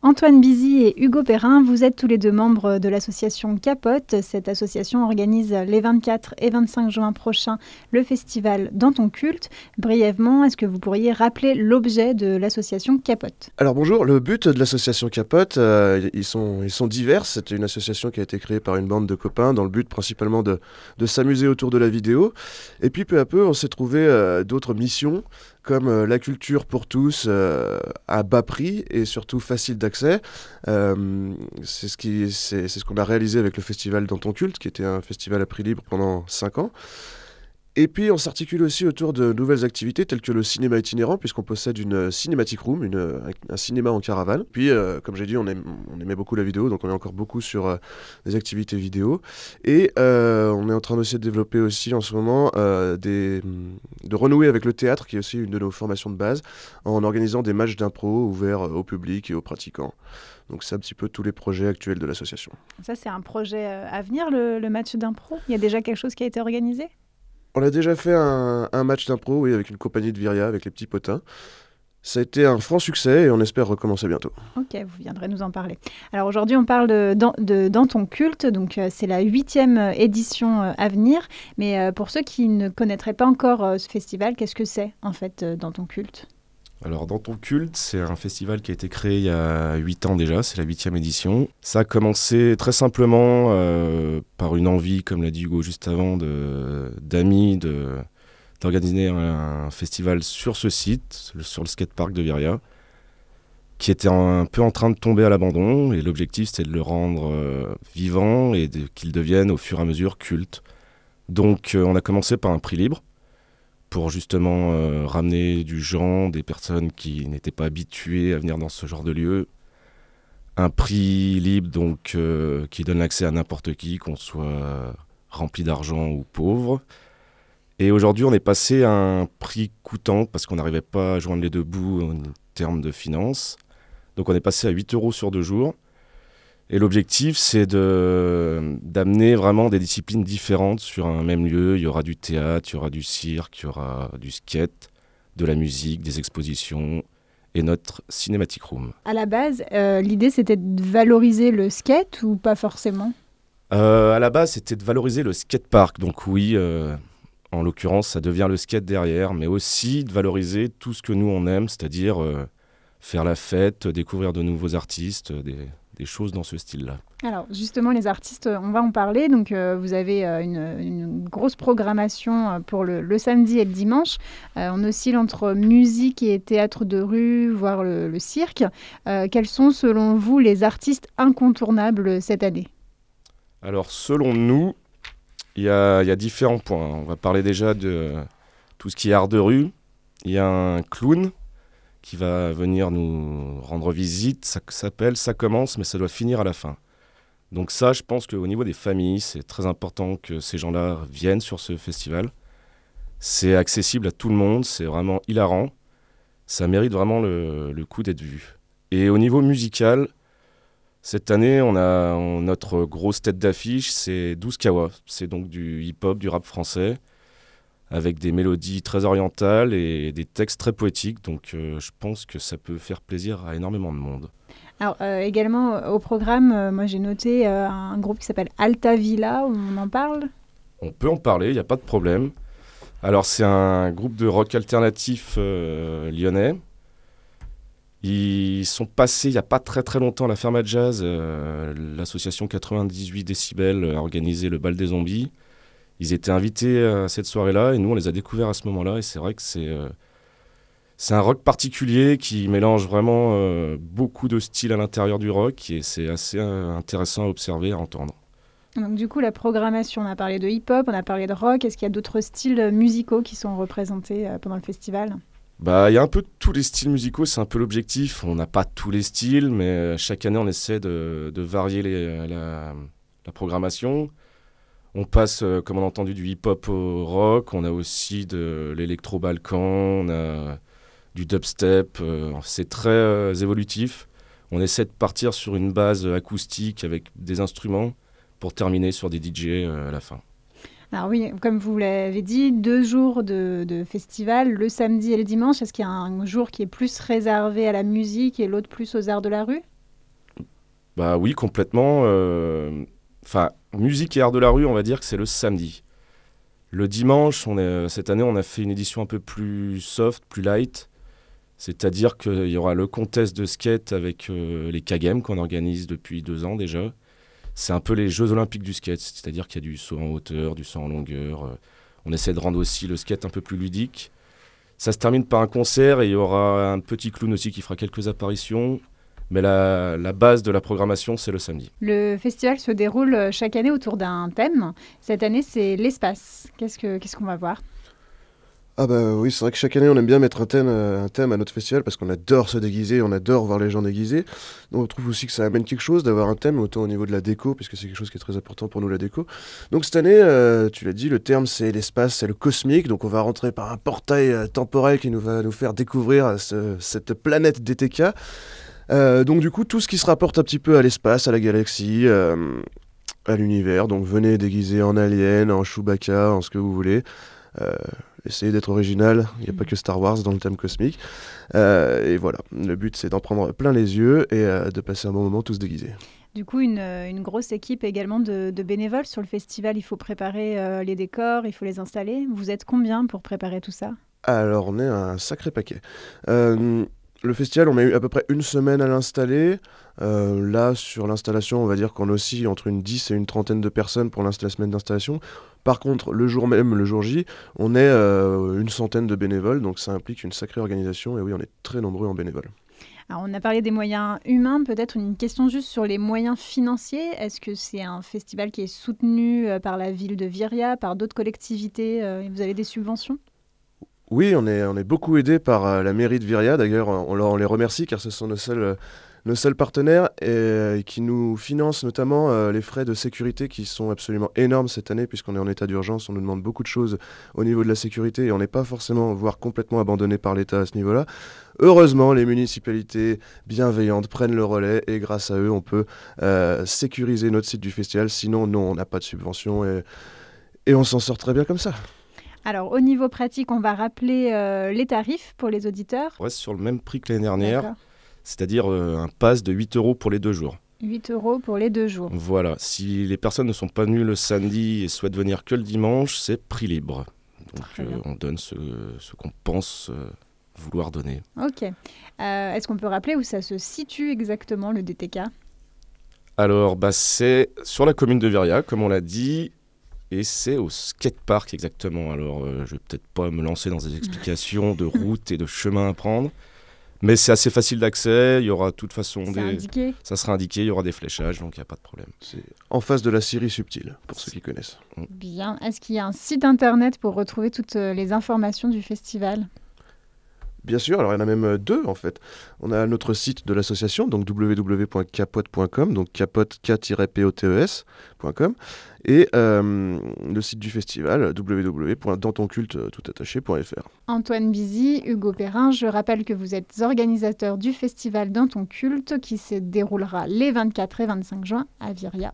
Antoine Bizy et Hugo Perrin, vous êtes tous les deux membres de l'association Capote. Cette association organise les 24 et 25 juin prochains le festival Dans ton culte. Brièvement, est-ce que vous pourriez rappeler l'objet de l'association Capote ? Alors bonjour, le but de l'association Capote, ils sont divers. C'est une association qui a été créée par une bande de copains dans le but principalement de s'amuser autour de la vidéo. Et puis peu à peu, on s'est trouvé d'autres missions comme la culture pour tous à bas prix et surtout facile d'accès. C'est ce qu'on a réalisé avec le festival Dans ton culte, qui était un festival à prix libre pendant 5 ans. Et puis on s'articule aussi autour de nouvelles activités telles que le cinéma itinérant, puisqu'on possède une cinématique room, un cinéma en caravane. Puis comme j'ai dit, on aimait beaucoup la vidéo, donc on est encore beaucoup sur des activités vidéo. Et on est en train d'essayer de développer aussi en ce moment, de renouer avec le théâtre, qui est aussi une de nos formations de base, en organisant des matchs d'impro ouverts au public et aux pratiquants. Donc c'est un petit peu tous les projets actuels de l'association. Ça, c'est un projet à venir, le match d'impro ? Il y a déjà quelque chose qui a été organisé ? On a déjà fait un match d'impro, oui, avec une compagnie de Viria, avec les petits potins. Ça a été un franc succès et on espère recommencer bientôt. Ok, vous viendrez nous en parler. Alors aujourd'hui, on parle de Dans ton culte, donc c'est la 8e édition à venir. Mais pour ceux qui ne connaîtraient pas encore ce festival, qu'est-ce que c'est en fait Dans ton culte ? Alors, Dans ton culte, c'est un festival qui a été créé il y a 8 ans déjà, c'est la 8e édition. Ça a commencé très simplement par une envie, comme l'a dit Hugo juste avant, d'amis d'organiser un festival sur ce site, sur le skatepark de Viria, qui était un peu en train de tomber à l'abandon. Et l'objectif, c'était de le rendre vivant et qu'il devienne au fur et à mesure culte. Donc, on a commencé par un prix libre, pour justement ramener du gens, des personnes qui n'étaient pas habituées à venir dans ce genre de lieu. Un prix libre donc qui donne l'accès à n'importe qui, qu'on soit rempli d'argent ou pauvre. Et aujourd'hui, on est passé à un prix coûtant parce qu'on n'arrivait pas à joindre les deux bouts en termes de finances. Donc on est passé à 8 € sur 2 jours. Et l'objectif, c'est d'amener vraiment des disciplines différentes sur un même lieu. Il y aura du théâtre, il y aura du cirque, il y aura du skate, de la musique, des expositions et notre cinématique room. À la base, l'idée, c'était de valoriser le skate ou pas forcément ? À la base, c'était de valoriser le skatepark. Donc oui, en l'occurrence, ça devient le skate derrière, mais aussi de valoriser tout ce que nous, on aime, c'est-à-dire faire la fête, découvrir de nouveaux artistes, des choses dans ce style-là. Alors justement, les artistes, on va en parler. Donc vous avez une grosse programmation pour le samedi et le dimanche. On oscille entre musique et théâtre de rue, voire le cirque. Quels sont selon vous les artistes incontournables cette année ? Alors selon nous, il y a différents points. On va parler déjà de tout ce qui est art de rue. Il y a un clown qui va venir nous rendre visite. Ça s'appelle « Ça commence, mais ça doit finir à la fin ». Donc ça, je pense qu'au niveau des familles, c'est très important que ces gens-là viennent sur ce festival. C'est accessible à tout le monde, c'est vraiment hilarant. Ça mérite vraiment le coup d'être vu. Et au niveau musical, cette année, on a notre grosse tête d'affiche, c'est 12 Kawa. C'est donc du hip-hop, du rap français, avec des mélodies très orientales et des textes très poétiques. Donc je pense que ça peut faire plaisir à énormément de monde. Alors également au programme, moi j'ai noté un groupe qui s'appelle Alta Villa, on en parle ? On peut en parler, il n'y a pas de problème. Alors c'est un groupe de rock alternatif lyonnais. Ils sont passés il n'y a pas très très longtemps à la Ferma Jazz. L'association 98 décibels a organisé le bal des zombies. Ils étaient invités à cette soirée-là et nous, on les a découverts à ce moment-là. Et c'est vrai que c'est un rock particulier qui mélange vraiment beaucoup de styles à l'intérieur du rock et c'est assez intéressant à observer, à entendre. Donc du coup, la programmation, on a parlé de hip-hop, on a parlé de rock. Est-ce qu'il y a d'autres styles musicaux qui sont représentés pendant le festival ? Il y a un peu tous les styles musicaux, c'est un peu l'objectif. On n'a pas tous les styles, mais chaque année, on essaie de varier la programmation. On passe, comme on a entendu, du hip-hop au rock. On a aussi de l'électro-balkan, on a du dubstep. C'est très évolutif. On essaie de partir sur une base acoustique avec des instruments pour terminer sur des DJ à la fin. Alors oui, comme vous l'avez dit, 2 jours de festival, le samedi et le dimanche. Est-ce qu'il y a un jour qui est plus réservé à la musique et l'autre plus aux arts de la rue ? Bah oui, complètement. Enfin, musique et art de la rue, on va dire que c'est le samedi. Le dimanche, cette année, on a fait une édition un peu plus soft, plus light. C'est-à-dire qu'il y aura le contest de skate avec les K-Games qu'on organise depuis 2 ans déjà. C'est un peu les Jeux Olympiques du skate, c'est-à-dire qu'il y a du saut en hauteur, du saut en longueur. On essaie de rendre aussi le skate un peu plus ludique. Ça se termine par un concert et il y aura un petit clown aussi qui fera quelques apparitions. Mais la base de la programmation, c'est le samedi. Le festival se déroule chaque année autour d'un thème. Cette année, c'est l'espace. Qu'est-ce qu'on va voir? Ah bah oui, c'est vrai que chaque année on aime bien mettre un thème à notre festival parce qu'on adore se déguiser, on adore voir les gens déguisés. Donc on trouve aussi que ça amène quelque chose d'avoir un thème, autant au niveau de la déco, puisque c'est quelque chose qui est très important pour nous, la déco. Donc cette année, tu l'as dit, le terme c'est l'espace, c'est le cosmique, donc on va rentrer par un portail temporel qui va nous faire découvrir cette planète DTK. Donc du coup, tout ce qui se rapporte un petit peu à l'espace, à la galaxie, à l'univers, donc venez déguiser en alien, en Chewbacca, en ce que vous voulez. Essayez d'être original, il n'y a pas que Star Wars dans le thème cosmique. Et voilà, le but c'est d'en prendre plein les yeux et de passer un bon moment tous déguisés. Du coup, une grosse équipe également de bénévoles sur le festival. Il faut préparer les décors, il faut les installer. Vous êtes combien pour préparer tout ça? Alors on est un sacré paquet. Le festival, on a eu à peu près une semaine à l'installer. Là, sur l'installation, on va dire qu'on oscille entre une 10 et une trentaine de personnes pour la semaine d'installation. Par contre, le jour même, le jour J, on est une centaine de bénévoles, donc ça implique une sacrée organisation. Et oui, on est très nombreux en bénévoles. Alors, on a parlé des moyens humains, peut-être une question juste sur les moyens financiers. Est-ce que c'est un festival qui est soutenu par la ville de Viria, par d'autres collectivités? Vous avez des subventions? Oui, on est beaucoup aidé par la mairie de Viria. D'ailleurs, on les remercie car ce sont nos seuls partenaires et qui nous financent notamment les frais de sécurité qui sont absolument énormes cette année puisqu'on est en état d'urgence. On nous demande beaucoup de choses au niveau de la sécurité et on n'est pas forcément, voire complètement abandonné par l'État à ce niveau-là. Heureusement, les municipalités bienveillantes prennent le relais et grâce à eux, on peut sécuriser notre site du festival. Sinon, non, on n'a pas de subvention et on s'en sort très bien comme ça. Alors, au niveau pratique, on va rappeler les tarifs pour les auditeurs. On reste sur le même prix que l'année dernière, D'accord. c'est-à-dire un pass de 8 € pour les 2 jours. 8 € pour les 2 jours. Voilà, si les personnes ne sont pas venues le samedi et souhaitent venir que le dimanche, c'est prix libre. Donc on donne ce qu'on pense vouloir donner. Ok. Est-ce qu'on peut rappeler où ça se situe exactement, le DTK? Alors, c'est sur la commune de Viria, comme on l'a dit. Et c'est au skatepark exactement. Alors, je vais peut-être pas me lancer dans des explications de routes et de chemins à prendre. Mais c'est assez facile d'accès. Il y aura de toute façon indiqué. Ça sera indiqué, il y aura des fléchages, donc il n'y a pas de problème. C'est en face de la Syrie subtile, pour ceux qui connaissent. Bien. Est-ce qu'il y a un site internet pour retrouver toutes les informations du festival? Bien sûr, alors il y en a même deux en fait. On a notre site de l'association, donc www.capote.com, donc capote k-potes.com, et le site du festival, www.dantonculte.fr. Antoine Bizy, Hugo Perrin, je rappelle que vous êtes organisateurs du festival Dans ton culte qui se déroulera les 24 et 25 juin à Viria.